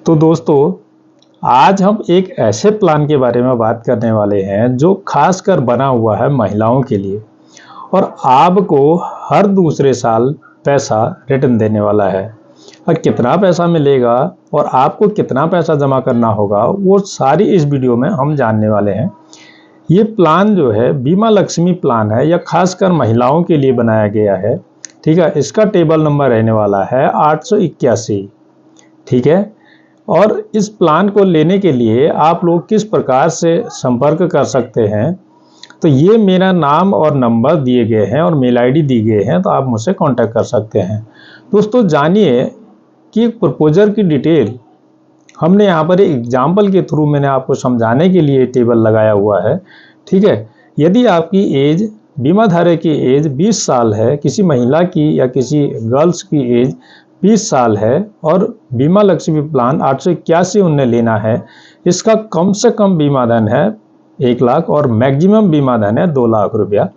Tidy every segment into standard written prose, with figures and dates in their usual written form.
तो दोस्तों, आज हम एक ऐसे प्लान के बारे में बात करने वाले हैं जो खासकर बना हुआ है महिलाओं के लिए और आपको हर दूसरे साल पैसा रिटर्न देने वाला है। और कितना पैसा मिलेगा और आपको कितना पैसा जमा करना होगा वो सारी इस वीडियो में हम जानने वाले हैं। ये प्लान जो है बीमा लक्ष्मी प्लान है, यह खासकर महिलाओं के लिए बनाया गया है। ठीक है, इसका टेबल नंबर रहने वाला है 881। ठीक है, और इस प्लान को लेने के लिए आप लोग किस प्रकार से संपर्क कर सकते हैं, तो ये मेरा नाम और नंबर दिए गए हैं और मेल आईडी दी गए हैं, तो आप मुझसे कांटेक्ट कर सकते हैं। दोस्तों, जानिए कि प्रपोजर की डिटेल हमने यहाँ पर एक एग्जाम्पल के थ्रू मैंने आपको समझाने के लिए टेबल लगाया हुआ है। ठीक है, यदि आपकी एज, बीमा धारक की एज 20 साल है, किसी महिला की या किसी गर्ल्स की एज 20 साल है और बीमा लक्ष्मी प्लान 881 उन्हें लेना है, इसका कम से कम बीमा धन है 1 लाख और मैक्सिमम बीमा धन है 2 लाख रुपया।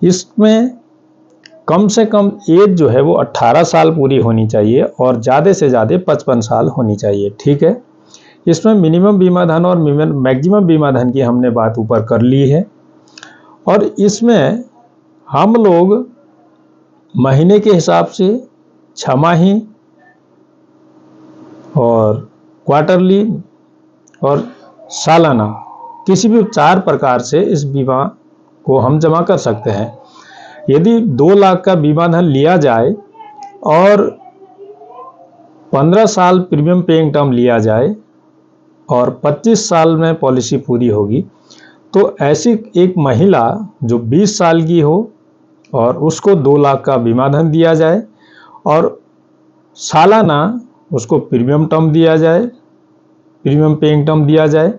इसमें कम से कम एज जो है वो 18 साल पूरी होनी चाहिए और ज़्यादा से ज़्यादा 55 साल होनी चाहिए। ठीक है, इसमें मिनिमम बीमा धन और मैक्सिमम बीमा धन की हमने बात ऊपर कर ली है। और इसमें हम लोग महीने के हिसाब से, छमाही और क्वार्टरली और सालाना किसी भी 4 प्रकार से इस बीमा को हम जमा कर सकते हैं। यदि 2 लाख का बीमा धन लिया जाए और 15 साल प्रीमियम पेइंग टर्म लिया जाए और 25 साल में पॉलिसी पूरी होगी, तो ऐसी एक महिला जो 20 साल की हो और उसको 2 लाख का बीमा धन दिया जाए और सालाना उसको प्रीमियम टर्म दिया जाए, प्रीमियम पेइंग टर्म दिया जाए,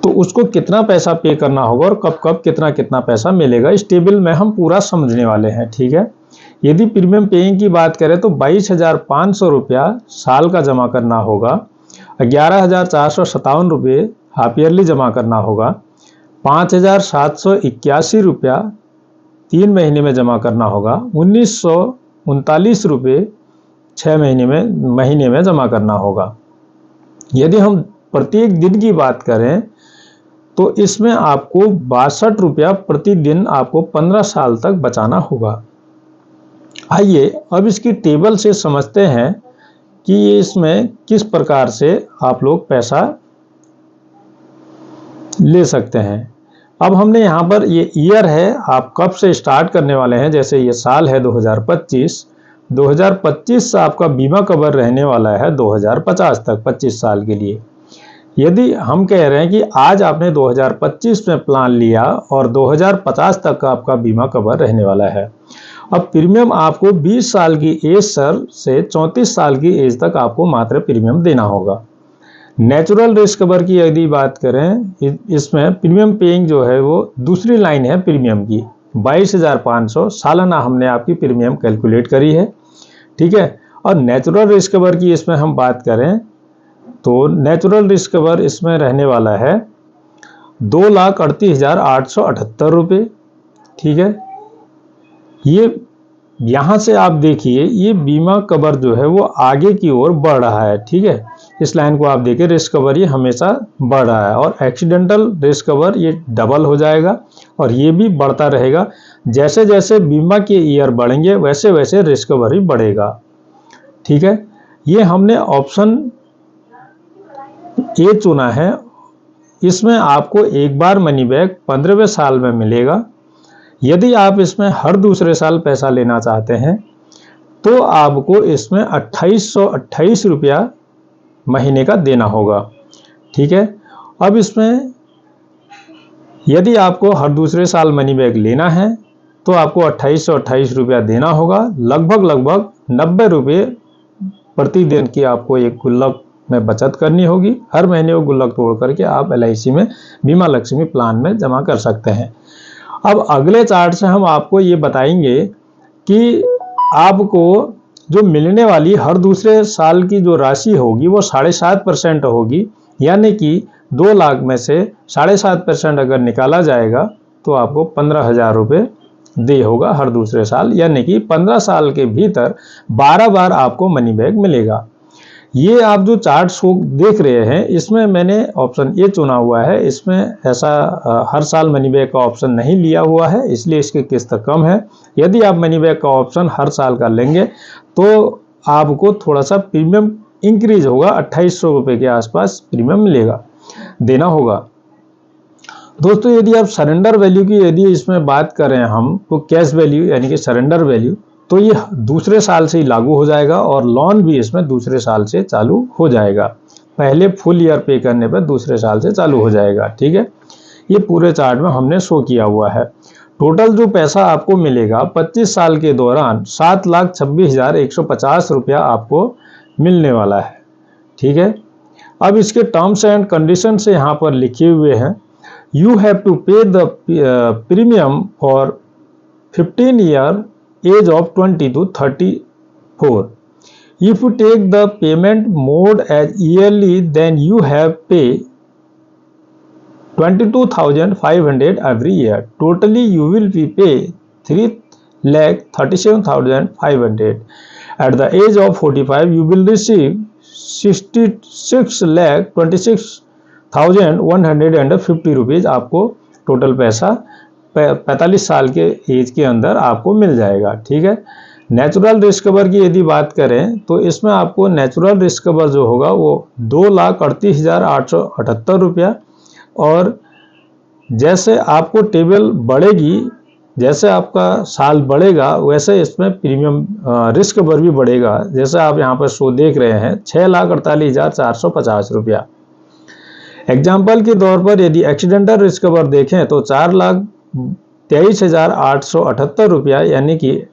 तो उसको कितना पैसा पे करना होगा और कब कब कितना कितना पैसा मिलेगा, इस टेबल में हम पूरा समझने वाले हैं। ठीक है, यदि प्रीमियम पेइंग की बात करें तो 22,500 रुपया साल का जमा करना होगा, 11,457 रुपये हाफ ईयरली जमा करना होगा, 5,781 रुपया 3 महीने में जमा करना होगा, 1,939 रुपये 6 महीने में जमा करना होगा। यदि हम प्रत्येक दिन की बात करें तो इसमें आपको 62 रुपया प्रतिदिन आपको 15 साल तक बचाना होगा। आइए अब इसकी टेबल से समझते हैं कि इसमें किस प्रकार से आप लोग पैसा ले सकते हैं। अब हमने यहाँ पर ये ईयर है, आप कब से स्टार्ट करने वाले हैं, जैसे ये साल है 2025 से आपका बीमा कवर रहने वाला है 2050 तक, 25 साल के लिए। यदि हम कह रहे हैं कि आज आपने 2025 में प्लान लिया और 2050 तक का आपका बीमा कवर रहने वाला है। अब प्रीमियम आपको 20 साल की एज से 34 साल की एज तक आपको मात्र प्रीमियम देना होगा। नेचुरल रिस्क कवर की यदि बात करें, इसमें प्रीमियम पेइंग जो है वो दूसरी लाइन है प्रीमियम की, 22,500 सालाना हमने आपकी प्रीमियम कैलकुलेट करी है। ठीक है, और नेचुरल रिस्क कवर की इसमें हम बात करें तो नेचुरल रिस्क कवर इसमें रहने वाला है 2,38,878 रुपये। ठीक है, ये यहाँ से आप देखिए ये बीमा कवर जो है वो आगे की ओर बढ़ रहा है। ठीक है, इस लाइन को आप देखिए, रिस्क कवर ये हमेशा बढ़ रहा है और एक्सीडेंटल रिस्क कवर ये डबल हो जाएगा और ये भी बढ़ता रहेगा। जैसे जैसे बीमा के ईयर बढ़ेंगे वैसे वैसे रिस्क कवर ही बढ़ेगा। ठीक है, ये हमने ऑप्शन ए चुना है। इसमें आपको एक बार मनी बैक 15वें साल में मिलेगा। यदि आप इसमें हर दूसरे साल पैसा लेना चाहते हैं तो आपको इसमें 2,828 रुपया महीने का देना होगा। ठीक है, अब इसमें यदि आपको हर दूसरे साल मनी बैक लेना है तो आपको 2,828 रुपया देना होगा। लगभग 90 रुपये प्रतिदिन की आपको एक गुल्लक में बचत करनी होगी। हर महीने वो गुल्लक तोड़ करके आप LIC में बीमा लक्ष्मी प्लान में जमा कर सकते हैं। अब अगले चार्ट से हम आपको ये बताएंगे कि आपको जो मिलने वाली हर दूसरे साल की जो राशि होगी वो 7.5% होगी, यानी कि 2 लाख में से 7.5% अगर निकाला जाएगा तो आपको 15,000 रुपये दे होगा हर दूसरे साल, यानी कि 15 साल के भीतर 12 बार आपको मनी बैक मिलेगा। ये आप जो चार्ट शो देख रहे हैं, इसमें मैंने ऑप्शन ए चुना हुआ है। इसमें ऐसा हर साल मनी बैक का ऑप्शन नहीं लिया हुआ है, इसलिए इसकी किस्त कम है। यदि आप मनी बैक का ऑप्शन हर साल का लेंगे तो आपको थोड़ा सा प्रीमियम इंक्रीज होगा, 2800 रुपये के आसपास प्रीमियम मिलेगा, देना होगा। दोस्तों यदि आप सरेंडर वैल्यू की यदि इसमें बात करें हम, तो कैश वैल्यू यानी कि सरेंडर वैल्यू, तो ये दूसरे साल से ही लागू हो जाएगा और लोन भी इसमें दूसरे साल से चालू हो जाएगा। पहले फुल ईयर पे करने पर दूसरे साल से चालू हो जाएगा। ठीक है, ये पूरे चार्ट में हमने शो किया हुआ है। टोटल जो पैसा आपको मिलेगा 25 साल के दौरान 7,26,150 रुपया आपको मिलने वाला है। ठीक है, अब इसके टर्म्स एंड कंडीशन से यहाँ पर लिखे हुए हैं, यू हैव टू पे the premium for 15 year age of 20 to 34. If you take the payment mode as yearly, then you have pay 22,500 every year. Totally you will be pay 3,37,500. At the age of 45, you will receive 66,26,150 rupees आपको total पैसा 45 साल के as के अंदर आपको मिल जाएगा। ठीक है, नेचुरल रिस्क कवर की यदि बात करें तो इसमें आपको नेचुरल रिस्क कवर जो होगा वो 2,38,878 रुपया, और जैसे आपको टेबल बढ़ेगी, जैसे आपका साल बढ़ेगा वैसे इसमें प्रीमियम रिस्क कवर भी बढ़ेगा। जैसे आप यहाँ पर शो देख रहे हैं 6,48,450 रुपया। एग्जाम्पल के तौर पर यदि एक्सीडेंटल रिस्क कवर देखें तो 4,23,878 रुपया यानी कि,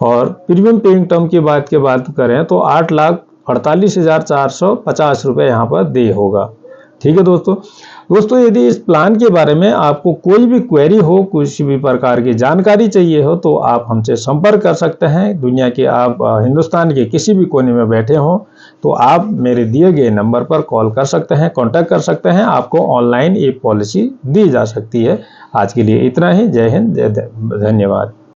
और प्रीमियम पेइंग टर्म की बात करें तो 8,48,450 रुपये यहाँ पर दे होगा। ठीक है दोस्तों यदि इस प्लान के बारे में आपको कोई भी क्वेरी हो, किसी भी प्रकार की जानकारी चाहिए हो तो आप हमसे संपर्क कर सकते हैं। दुनिया के आप हिंदुस्तान के किसी भी कोने में बैठे हों तो आप मेरे दिए गए नंबर पर कॉल कर सकते हैं, कांटेक्ट कर सकते हैं, आपको ऑनलाइन ये पॉलिसी दी जा सकती है। आज के लिए इतना ही। जय हिंद, धन्यवाद।